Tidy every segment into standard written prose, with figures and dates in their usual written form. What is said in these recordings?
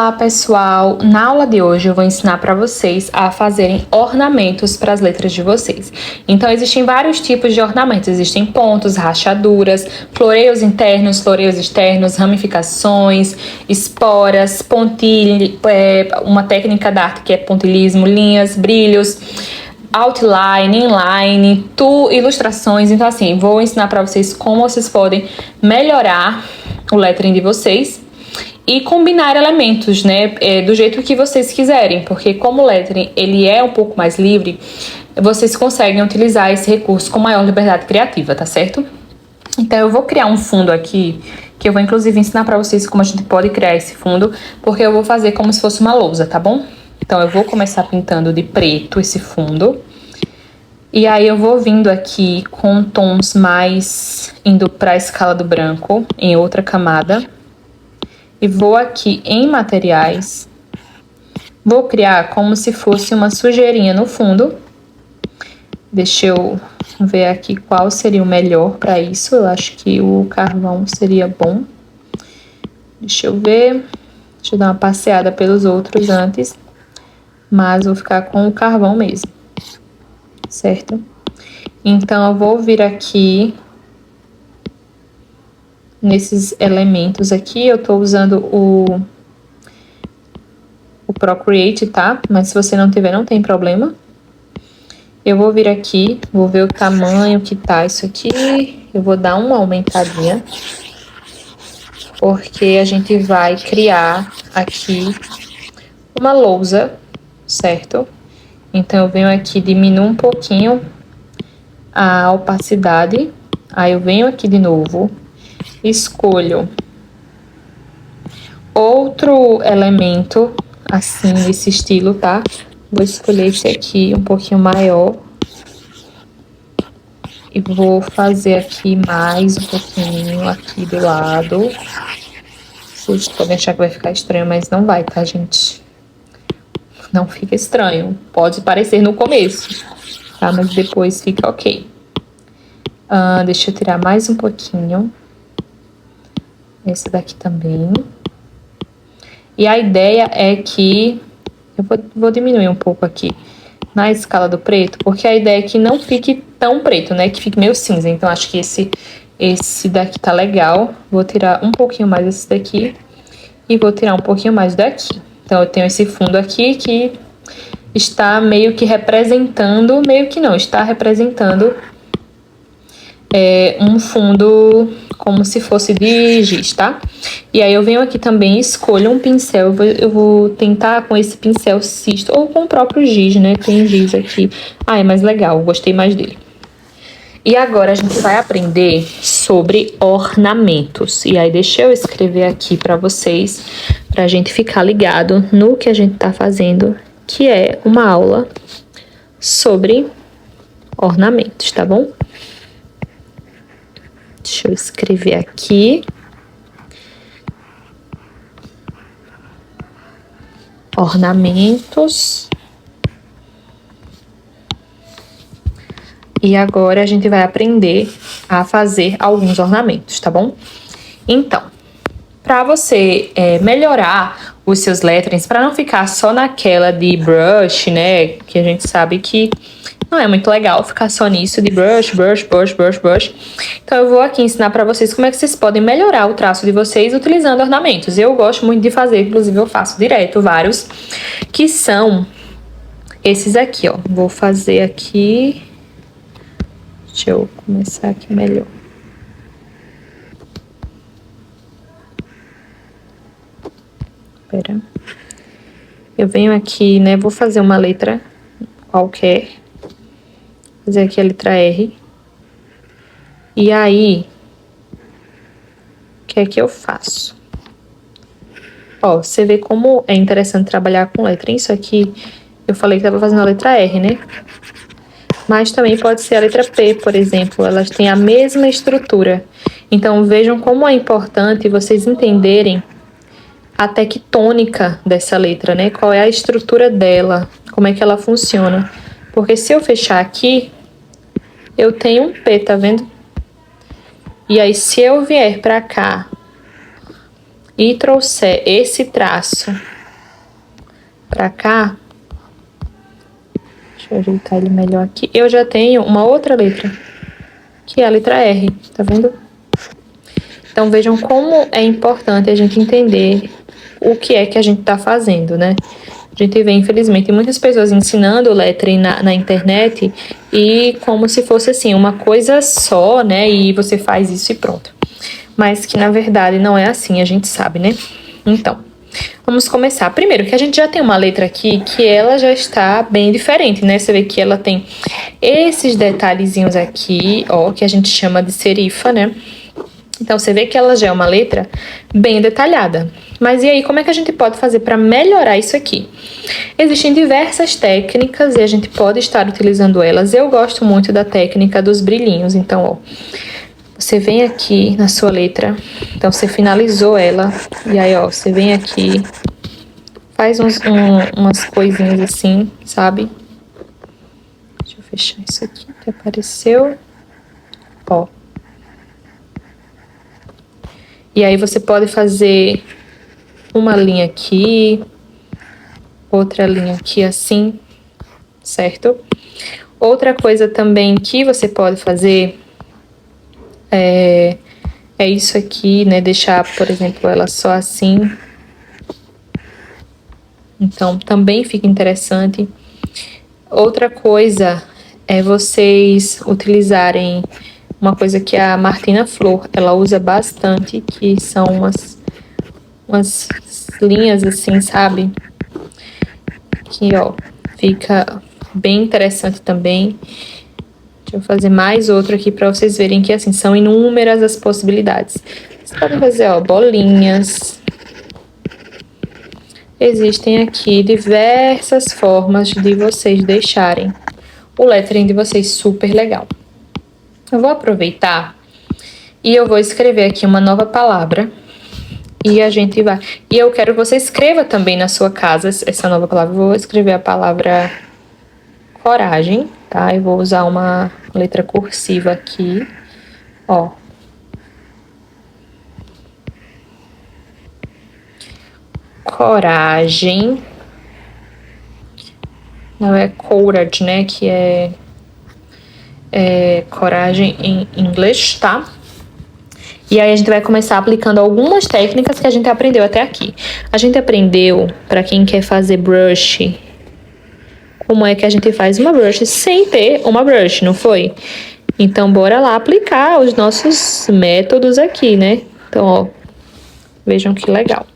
Olá pessoal, na aula de hoje eu vou ensinar para vocês a fazerem ornamentos para as letras de vocês. Então existem vários tipos de ornamentos, existem pontos, rachaduras, floreios internos, floreios externos, ramificações, esporas, pontilha, uma técnica da arte que é pontilhismo, linhas, brilhos, outline, inline, ilustrações. Então assim, vou ensinar para vocês como vocês podem melhorar o lettering de vocês e combinar elementos, né, do jeito que vocês quiserem, porque como o lettering ele é um pouco mais livre, vocês conseguem utilizar esse recurso com maior liberdade criativa, tá certo? Então eu vou criar um fundo aqui, que eu vou inclusive ensinar pra vocês como a gente pode criar esse fundo, porque eu vou fazer como se fosse uma lousa, tá bom? Então eu vou começar pintando de preto esse fundo, e aí eu vou vindo aqui com tons mais indo pra escala do branco, em outra camada. E vou aqui em materiais, vou criar como se fosse uma sujeirinha no fundo. Deixa eu ver aqui qual seria o melhor para isso. Eu acho que o carvão seria bom. Deixa eu ver. Deixa eu dar uma passeada pelos outros antes. Mas vou ficar com o carvão mesmo. Certo? Então, eu vou vir aqui nesses elementos aqui. Eu tô usando o Procreate, tá? Mas se você não tiver, não tem problema. Eu vou vir aqui, vou ver o tamanho que tá isso aqui. Eu vou dar uma aumentadinha, porque a gente vai criar aqui uma lousa, certo? Então, eu venho aqui, diminuo um pouquinho a opacidade. Aí, eu venho aqui de novo, escolho outro elemento, assim, nesse estilo, tá? Vou escolher esse aqui um pouquinho maior. E vou fazer aqui mais um pouquinho aqui do lado. Vocês podem achar que vai ficar estranho, mas não vai, tá, gente? Não fica estranho. Pode parecer no começo, tá? Mas depois fica ok. Deixa eu tirar mais um pouquinho. Esse daqui também. E a ideia é que... Eu vou diminuir um pouco aqui na escala do preto, porque a ideia é que não fique tão preto, né? Que fique meio cinza. Então, acho que esse daqui tá legal. Vou tirar um pouquinho mais desse daqui e vou tirar um pouquinho mais daqui. Então, eu tenho esse fundo aqui que está meio que representando... Meio que não, está representando um fundo como se fosse de giz, tá? E aí eu venho aqui também, escolho um pincel, eu vou tentar com esse pincel cisto, ou com o próprio giz, né? Tem giz aqui. Ah, é mais legal, gostei mais dele. E agora a gente vai aprender sobre ornamentos. E aí deixa eu escrever aqui pra vocês, pra gente ficar ligado no que a gente tá fazendo, que é uma aula sobre ornamentos, tá bom? Deixa eu escrever aqui. Ornamentos. E agora a gente vai aprender a fazer alguns ornamentos, tá bom? Então, para você melhorar os seus letterings, para não ficar só naquela de brush, né? Que a gente sabe que não é muito legal ficar só nisso de brush, brush, brush, brush, brush. Então, eu vou aqui ensinar para vocês como é que vocês podem melhorar o traço de vocês utilizando ornamentos. Eu gosto muito de fazer, inclusive eu faço direto vários, que são esses aqui, ó. Vou fazer aqui... Deixa eu começar aqui melhor. Espera. Eu venho aqui, né? Vou fazer uma letra qualquer. Fazer aqui a letra R. E aí, o que é que eu faço? Ó, você vê como é interessante trabalhar com letra. Isso aqui, eu falei que tava fazendo a letra R, né? Mas também pode ser a letra P, por exemplo. Elas têm a mesma estrutura. Então, vejam como é importante vocês entenderem a tectônica dessa letra, né? Qual é a estrutura dela, como é que ela funciona. Porque se eu fechar aqui, eu tenho um P, tá vendo? E aí, se eu vier pra cá e trouxer esse traço pra cá, deixa eu ajeitar ele melhor aqui. Eu já tenho uma outra letra, que é a letra R, tá vendo? Então, vejam como é importante a gente entender o que é que a gente tá fazendo, né? A gente vê, infelizmente, muitas pessoas ensinando lettering na internet e como se fosse, assim, uma coisa só, né? E você faz isso e pronto. Mas que, na verdade, não é assim, a gente sabe, né? Então, vamos começar. Primeiro, que a gente já tem uma letra aqui que ela já está bem diferente, né? Você vê que ela tem esses detalhezinhos aqui, ó, que a gente chama de serifa, né? Então, você vê que ela já é uma letra bem detalhada. Mas e aí, como é que a gente pode fazer para melhorar isso aqui? Existem diversas técnicas e a gente pode estar utilizando elas. Eu gosto muito da técnica dos brilhinhos. Então, ó, você vem aqui na sua letra. Então, você finalizou ela. E aí, ó, você vem aqui, faz umas coisinhas assim, sabe? Deixa eu fechar isso aqui que apareceu. Ó. E aí você pode fazer uma linha aqui, outra linha aqui assim, certo? Outra coisa também que você pode fazer é isso aqui, né? Deixar, por exemplo, ela só assim. Então, também fica interessante. Outra coisa é vocês utilizarem uma coisa que a Martina Flor, ela usa bastante, que são umas linhas assim, sabe? Que, ó, fica bem interessante também. Deixa eu fazer mais outro aqui para vocês verem que, assim, são inúmeras as possibilidades. Vocês podem fazer, ó, bolinhas. Existem aqui diversas formas de vocês deixarem o lettering de vocês super legal. Eu vou aproveitar e eu vou escrever aqui uma nova palavra. E a gente vai... E eu quero que você escreva também na sua casa essa nova palavra. Eu vou escrever a palavra coragem, tá? Eu vou usar uma letra cursiva aqui, ó. Coragem. Não é courage, né? Que é coragem em inglês, tá? E aí a gente vai começar aplicando algumas técnicas que a gente aprendeu até aqui. A gente aprendeu, para quem quer fazer brush, como é que a gente faz uma brush sem ter uma brush, não foi? Então, bora lá aplicar os nossos métodos aqui, né? Então, ó, vejam que legal.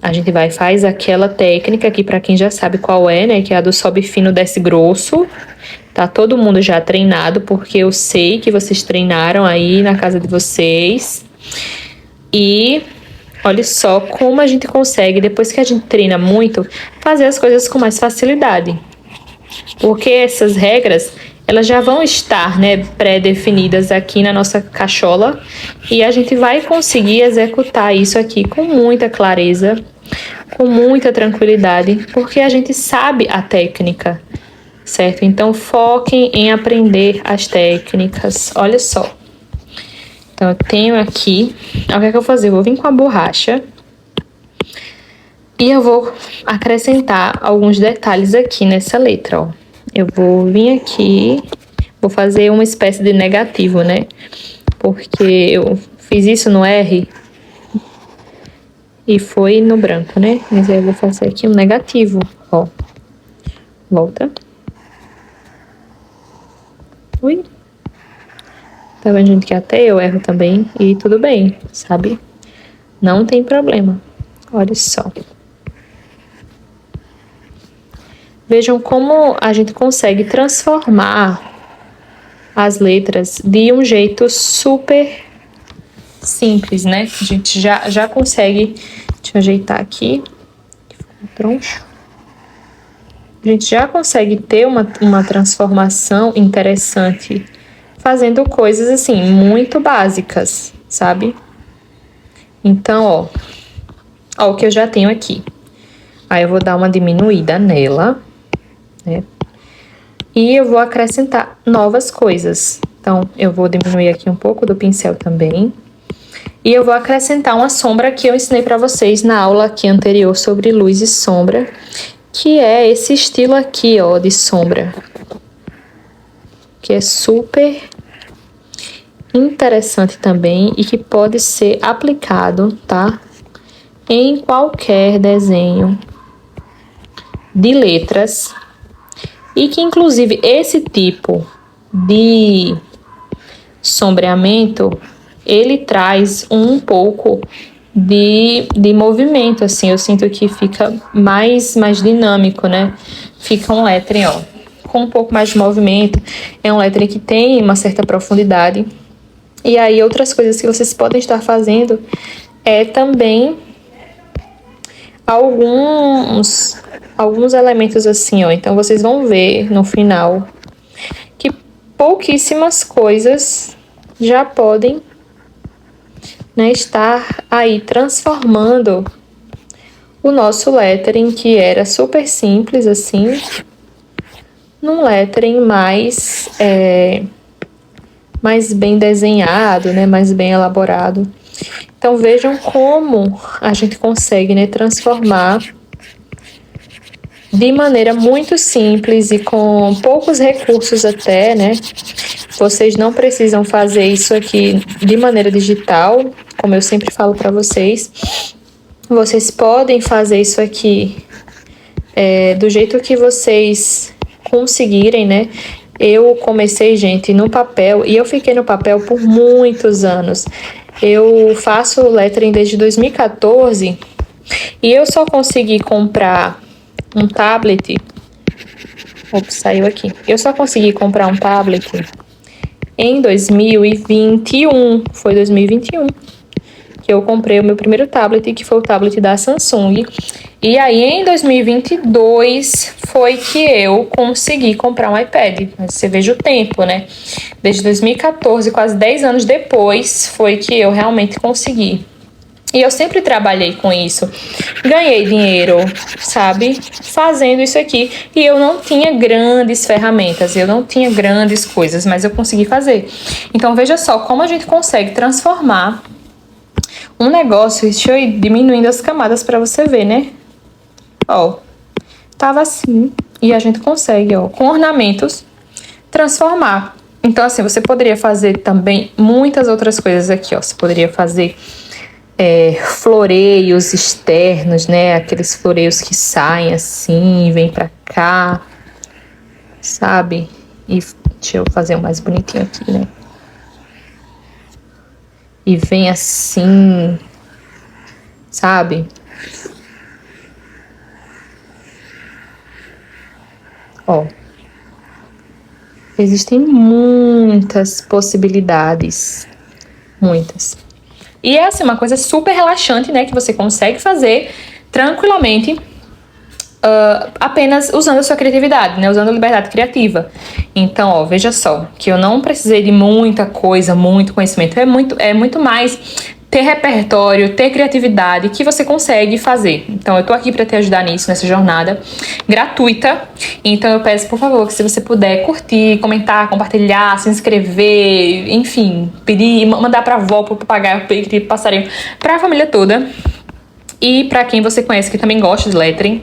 A gente faz aquela técnica aqui, para quem já sabe qual é, né? Que é a do sobe fino, desce grosso. Tá todo mundo já treinado, porque eu sei que vocês treinaram aí na casa de vocês. E olha só como a gente consegue, depois que a gente treina muito, fazer as coisas com mais facilidade. Porque essas regras, elas já vão estar, né, pré-definidas aqui na nossa cachola. E a gente vai conseguir executar isso aqui com muita clareza, com muita tranquilidade, porque a gente sabe a técnica, certo? Então, foquem em aprender as técnicas. Olha só. Então, eu tenho aqui... O que é que eu vou fazer? Eu vou vir com a borracha e eu vou acrescentar alguns detalhes aqui nessa letra, ó. Eu vou vir aqui, vou fazer uma espécie de negativo, né? Porque eu fiz isso no R e foi no branco, né? Mas aí eu vou fazer aqui um negativo, ó. Volta. Ui. Tá vendo, gente, que até eu erro também e tudo bem, sabe? Não tem problema. Olha só. Vejam como a gente consegue transformar as letras de um jeito super simples, né? A gente já consegue... Deixa eu ajeitar aqui. Troncho. A gente já consegue ter uma transformação interessante fazendo coisas, assim, muito básicas, sabe? Então, ó o que eu já tenho aqui. Aí eu vou dar uma diminuída nela, né? E eu vou acrescentar novas coisas. Então, eu vou diminuir aqui um pouco do pincel também. E eu vou acrescentar uma sombra que eu ensinei para vocês na aula aqui anterior sobre luz e sombra, que é esse estilo aqui, ó, de sombra, que é super interessante também e que pode ser aplicado, tá? Em qualquer desenho de letras. E que, inclusive, esse tipo de sombreamento, ele traz um pouco de movimento, assim. Eu sinto que fica mais dinâmico, né? Fica um lettering, ó, com um pouco mais de movimento. É um lettering que tem uma certa profundidade. E aí, outras coisas que vocês podem estar fazendo é também alguns elementos assim, ó. Então, vocês vão ver no final que pouquíssimas coisas já podem, né, estar aí transformando o nosso lettering, que era super simples assim, num lettering mais bem desenhado, né, mais bem elaborado. Então, vejam como a gente consegue, né, transformar de maneira muito simples e com poucos recursos até, né? Vocês não precisam fazer isso aqui de maneira digital, como eu sempre falo para vocês. Vocês podem fazer isso aqui do jeito que vocês conseguirem, né? Eu comecei, gente, no papel, e eu fiquei no papel por muitos anos. Eu faço lettering desde 2014 e eu só consegui comprar um tablet. Ops, saiu aqui. Eu só consegui comprar um tablet em 2021. Foi 2021 que eu comprei o meu primeiro tablet, que foi o tablet da Samsung. E aí, em 2022, foi que eu consegui comprar um iPad. Você veja o tempo, né? Desde 2014, quase 10 anos depois, foi que eu realmente consegui. E eu sempre trabalhei com isso. Ganhei dinheiro, sabe? Fazendo isso aqui. E eu não tinha grandes ferramentas, eu não tinha grandes coisas, mas eu consegui fazer. Então, veja só como a gente consegue transformar um negócio. Deixa eu ir diminuindo as camadas para você ver, né? Ó, tava assim. E a gente consegue, ó, com ornamentos, transformar. Então, assim, você poderia fazer também muitas outras coisas aqui, ó. Você poderia fazer floreios externos, né? Aqueles floreios que saem assim, vem pra cá, sabe? E deixa eu fazer um mais bonitinho aqui, né? E vem assim, sabe? Ó, existem muitas possibilidades, muitas. E é assim, uma coisa super relaxante, né? Que você consegue fazer tranquilamente, apenas usando a sua criatividade, né? Usando a liberdade criativa. Então, ó, veja só, que eu não precisei de muita coisa, muito conhecimento. É muito mais ter repertório, ter criatividade que você consegue fazer. Então, eu tô aqui para te ajudar nisso, nessa jornada gratuita. Então, eu peço, por favor, que se você puder curtir, comentar, compartilhar, se inscrever, enfim, pedir, mandar pra avó, pro papagaio, pro passarinho, pra família toda. E para quem você conhece que também gosta de lettering.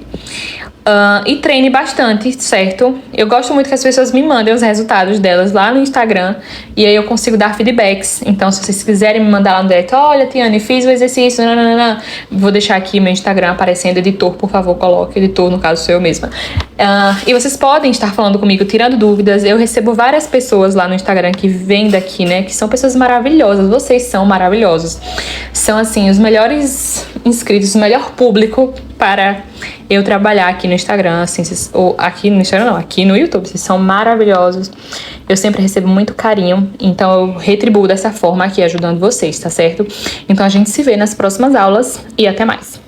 E treine bastante, certo? Eu gosto muito que as pessoas me mandem os resultados delas lá no Instagram. E aí eu consigo dar feedbacks. Então, se vocês quiserem me mandar lá no direct, olha, Tiane, fiz o exercício, nananana. Vou deixar aqui meu Instagram aparecendo. Editor, por favor, coloque. Editor, no caso, sou eu mesma. E vocês podem estar falando comigo, tirando dúvidas. Eu recebo várias pessoas lá no Instagram que vêm daqui, né? Que são pessoas maravilhosas. Vocês são maravilhosos. São, assim, os melhores inscritos, o melhor público para eu trabalhar aqui no Instagram, assim, ou aqui no Instagram não, aqui no YouTube, vocês são maravilhosos, eu sempre recebo muito carinho, então eu retribuo dessa forma aqui, ajudando vocês, tá certo? Então a gente se vê nas próximas aulas e até mais!